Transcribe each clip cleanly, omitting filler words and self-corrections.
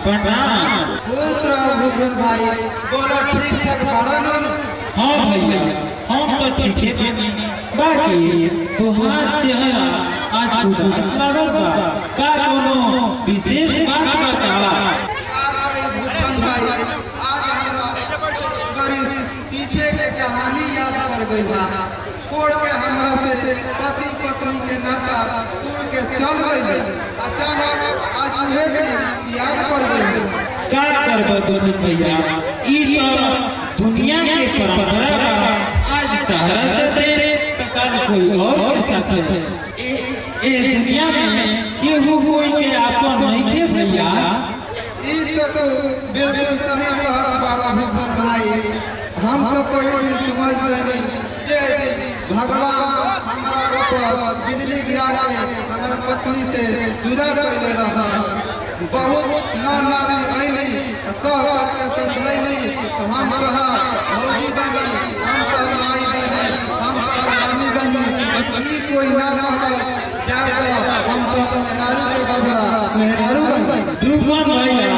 प्रणाम। खुश रहो भूपन भाई, बोलो ठीक ठाक बाड़ा ना? हाँ भैया, हम तो ठीक है बाकी तुहार चेहरा आज उदास लागल बा, का कोनो विशेष बात बा का? भूपन भाई, आज हमारे पीछे के कहानी याद कर गई बा। छोड़ के हमरा से पति पत्नी के नाता तोड़ के चल गई। अचानक आज मुझे याद कर गई। का करबो दोनों भैया, ई तो दुनिया के परंपरा बा। आज तारा से तो कल कोई और के साथ है। ए दुनिया में केहू कोई के आपन नहीं के भैया। ई तो बिल्कुल सही बात बा भूपन भाई। हम तो कोई समझ नहीं जे भगवान हमारा ऊपर बिजली गिरा के हमारा पत्नी से जुदा कर ले रहा। बहुत नानी आईली तो के समझैली तो हम कहा मौजी बनी, हम तो माई बनी, हम तो मामी बनी। ई कोई ना जाए हम तो नारू के बदला मेहरू बनी। दुर्गन भैया,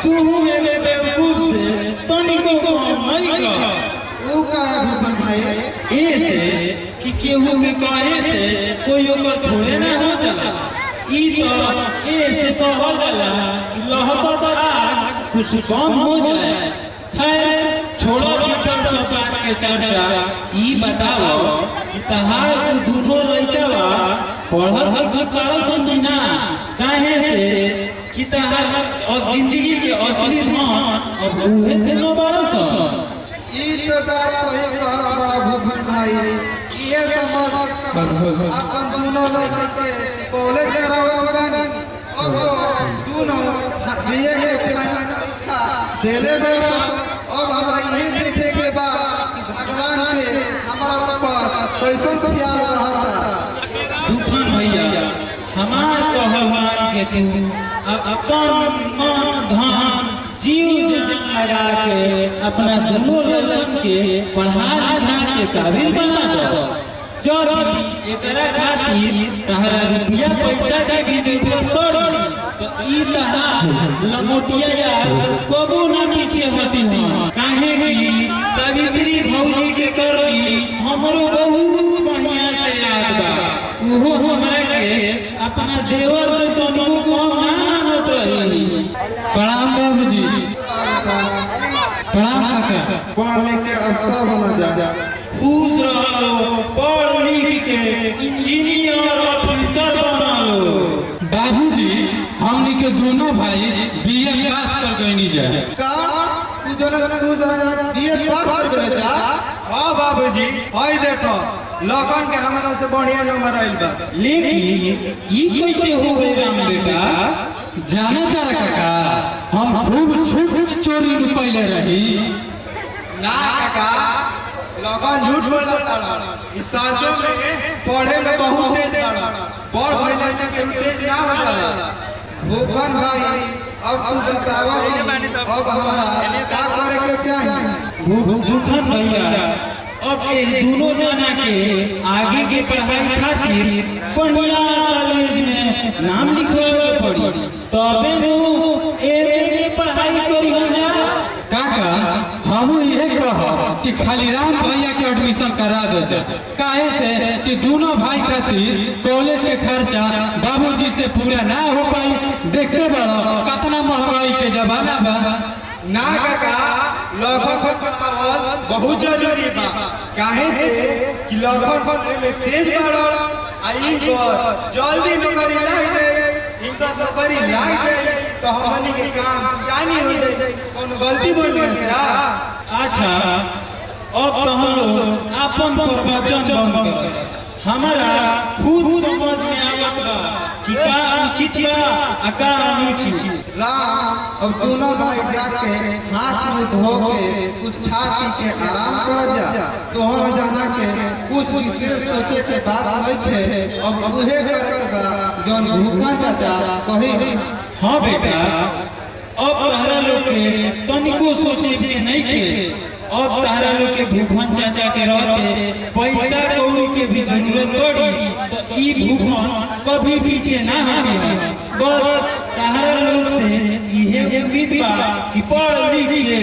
तू मेरे बेवकूफ से तनिको को नहीं का। ऊ का भूपन भाई ऐसे कि केहू के कहे से कोई ओकर थोड़े ना हो जाला। ई तो ऐसे तो हो जाला कि लहबत आग कुछ कम हो जाए। खैर छोड़ो बीतल सब बात के चर्चा। ई बताओ कि तहार दूधो लइका बा पढ़ल लिखल कर सुना काहे से कि तहार और जिंदगी के असली धन अब उहे खेलो बरस। ई तो बात सही कहा बड़ा भूपन भाई। ये समझ अपन दोनों लड़के के कॉलेज करावनी और दोनों ये परीक्षा देले गए। अब हमारा ये देखे के बाद भगवान के हमारा ऊपर कैसे प्यार रहा। दुखन भैया, हमार कहवान के तू अपन मन धन जीव जान लगा के अपना दोनों लड़कन के पढ़ा लिखा के काबिल बना दो। जरूरी एकरा खातिर तहरा रुपया पैसा के भी जरूरत पड़ी तो ई तहार लंगोटिया यार कबो ना पीछे हटी हो। काहे कि सावित्री भौजी के करई हमरो बहुत बढ़िया से याद बा। उहो हमरा के अपना देवर से तनिको कम ना मानत रही। प्रणाम बाबूजी। प्रणाम काका। पढ़ लिख के अफसर बना जा। खुश रहो, पढ़ लिख के इंजीनियर ऑफिसर बना लो। बाबूजी, हमनी के दोनों भाई बीए पास कर गईनी जाए। का तू जना बीए पास कर गए जा? हाँ बाबूजी, हई देखो लगन के हमारा से बढ़िया नंबर आइल बा। लेकिन ई कैसे हो गई राम बेटा? जाने तारा काका, हम खूब छुप चोरी रुपैले रही। ना काका, लगन झूठ बोलता इस सांचो में पढ़े में बहुत तेज बड़ा। बड़ भइले से तेज ना हो जाला। भूपन भाई, अब तू बतावा कि अब हमारा का करे के चाहिए? दुखन भैया, अब ये दोनों जना के आगे के पढ़ाई खातिर बढ़िया कॉलेज में नाम लिखवावे पड़ी तबे नु एमे के पढ़ाई करी हो। काका, हम ये कह कि खाली राम भैया के एडमिशन करा दो जा। काहे से कि दोनों भाई खातिर कॉलेज के खर्चा बाबूजी से पूरा ना हो पाई। देखते बड़ा कितना महंगाई के जमाना बा। ना काका, लगन पढ़ावल बहुत जरूरी बा। काहे से कि लगन में तेज बड़ा आई जल्दी नौकरी लग जाए। इनका नौकरी लग जाए तो हमनी के काम चानी हो जाए। कौन गलती बोल दिया? अच्छा, अब तो हम लोग अपन प्रवचन बंद कर। हमारा खुद समझ में आवत बा कि का उचित बा आ का अनुचित। राम, अब दोनों भाई जाके हाथ मुंह धो के कुछ खा पी के आराम कर जा। तो हम जाना के कुछ विशेष सोचे के बात नहीं थे। अब उहे करे बा जौन भूपन चाचा कही। हाँ बेटा, अब तहरा लोग के तनिको सोचे के नहीं के। अब तहरा लोग के भूपन चाचा के रहते पैसा कौड़ी के भी जरूरत पड़ी तो ई भूपन कभी पीछे ना हटे। बस तारा लोग से ये उम्मीद बा कि पढ़ लिख के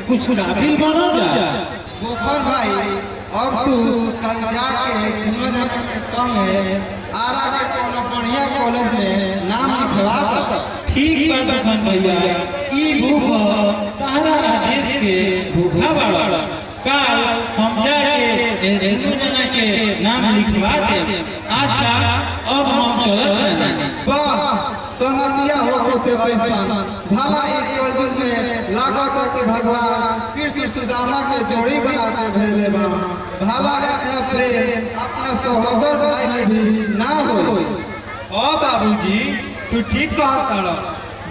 कुछ काबिल बनो जा। गोफर भाई अब तू कल जाके तीनों जने के संगे आरा के कोनो बढ़िया कॉलेज में नाम लिखवा दो। ठीक बा दुकान भैया, ई भूख तारा आदेश के भूखा बाड़ा। काल हम जाके दोनों जना के नाम लिखवा दे। अच्छा अब हम चलत हैं। वाह संगतिया होते पैसा भला इस कॉलेज में लागत के भगवान कृष्ण सुदामा के जोड़ी बना के भेजे बा। भला या प्रेम अपना सहोदर भाई में भी ना हो। ओ बाबूजी तू ठीक कहता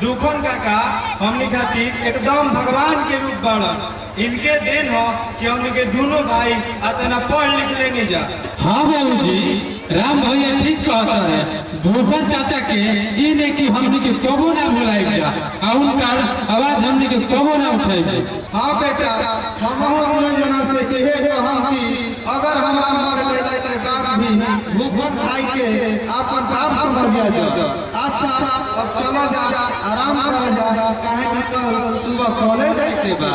दुखन काका हमनी खातिर एकदम भगवान के रूप बाड़न। इनके देन हो कि हमनी के दोनों भाई अतना पढ़ लिख लेने जा। हाँ बाबूजी राम भैया ठीक कहता है। भूखन चाचा के ये नहीं कि हमनी के कबो ना भुलाए जा और उनका आवाज हमनी के कबो ना उठाए। हाँ बेटा हम दोनों जना से यही हम कि अगर हमारा मर गए के बाद भी भूखन भाई के अपन बाप समझ जा। अच्छा अब चला जा आराम कर जा, काहे कि कल सुबह कॉलेज जाए के बा।